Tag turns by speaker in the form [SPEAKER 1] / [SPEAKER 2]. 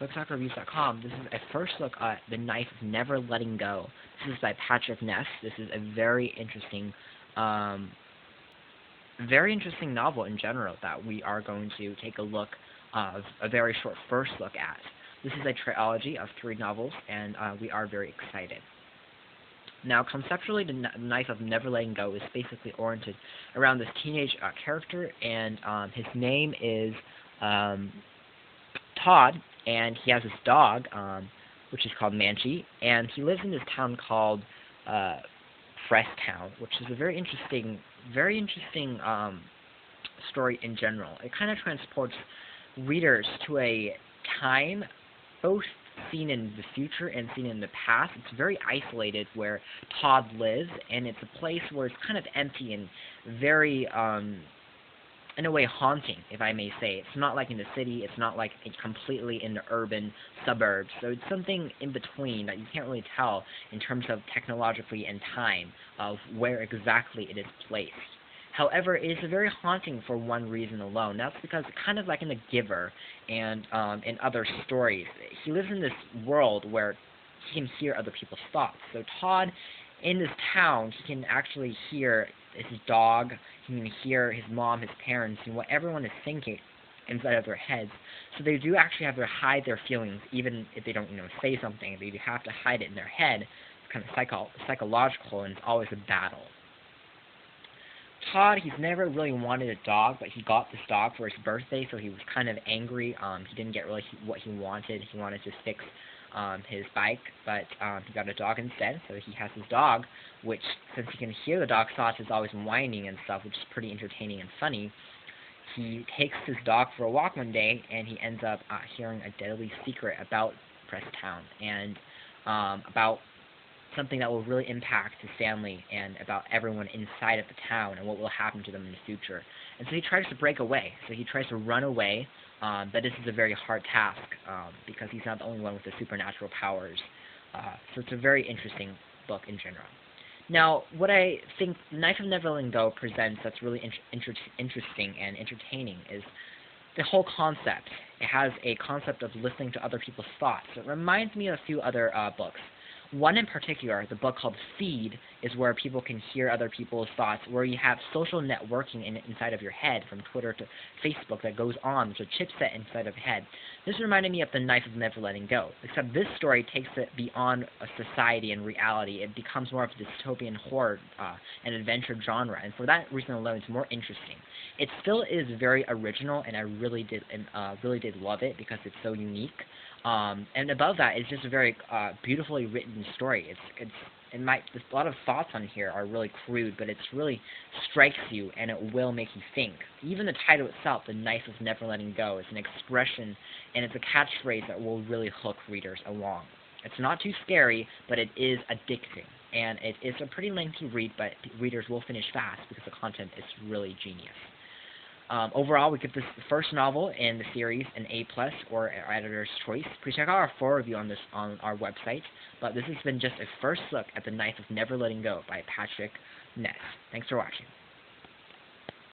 [SPEAKER 1] BookTalkReviews.com. This is a first look at The Knife of Never Letting Go. This is by Ness. This is a very interesting novel in general that we are going to take a look of a very short first look at. This is a trilogy of 3 novels, and we are very excited. Now, conceptually, The Knife of Never Letting Go is basically oriented around this teenage character, and his name is Todd, and he has this dog, which is called Manchi, and he lives in this town called Town, which is a very interesting story in general. It kind of transports readers to a time both seen in the future and seen in the past. It's very isolated where Todd lives, and it's a place where it's kind of empty and very in a way haunting, if I may say. It's not like in the city, it's not like it's completely in the urban suburbs, so it's something in between that you can't really tell in terms of technologically and time of where exactly it is placed. However, it is very haunting for one reason alone. That's because kind of like in The Giver and in other stories, he lives in this world where he can hear other people's thoughts. So Todd, in this town, he can actually hear his dog, he can hear his mom, his parents, and what everyone is thinking inside of their heads. So they do actually have to hide their feelings, even if they don't, say something. They do have to hide it in their head. It's kind of psychological, and it's always a battle. Todd, he's never really wanted a dog, but he got this dog for his birthday, so he was kind of angry. He didn't get really what he wanted. He wanted to fix his bike, but he got a dog instead, so he has his dog, which, since he can hear the dog's thoughts, is always whining and stuff, which is pretty entertaining and funny. He takes his dog for a walk one day, and he ends up hearing a deadly secret about Town, and about something that will really impact his family and about everyone inside of the town and what will happen to them in the future. And so he tries to break away. So he tries to run away, but this is a very hard task because he's not the only one with the supernatural powers. So it's a very interesting book in general. Now, what I think Knife of Never Letting Go presents that's really interesting and entertaining is the whole concept. It has a concept of listening to other people's thoughts. It reminds me of a few other books. One in particular, the book called Feed, is where people can hear other people's thoughts, where you have social networking inside of your head, from Twitter to Facebook, that goes on. There's a chipset inside of the head. This reminded me of The Knife of Never Letting Go, except this story takes it beyond a society and reality. It becomes more of a dystopian horror and adventure genre, and for that reason alone, it's more interesting. It still is very original, and I really did love it because it's so unique. And above that, it's just a very beautifully written story. There's a lot of thoughts on here are really crude, but it's really strikes you, and it will make you think. Even the title itself, The Knife of Never Letting Go, is an expression, and it's a catchphrase that will really hook readers along. It's not too scary, but it is addicting, and it is a pretty lengthy read, but readers will finish fast because the content is really genius. Overall, we give this first novel in the series an A+, or our editor's choice. Please check out our full review on this on our website. But this has been just a first look at The Knife of Never Letting Go by Ness. Thanks for watching.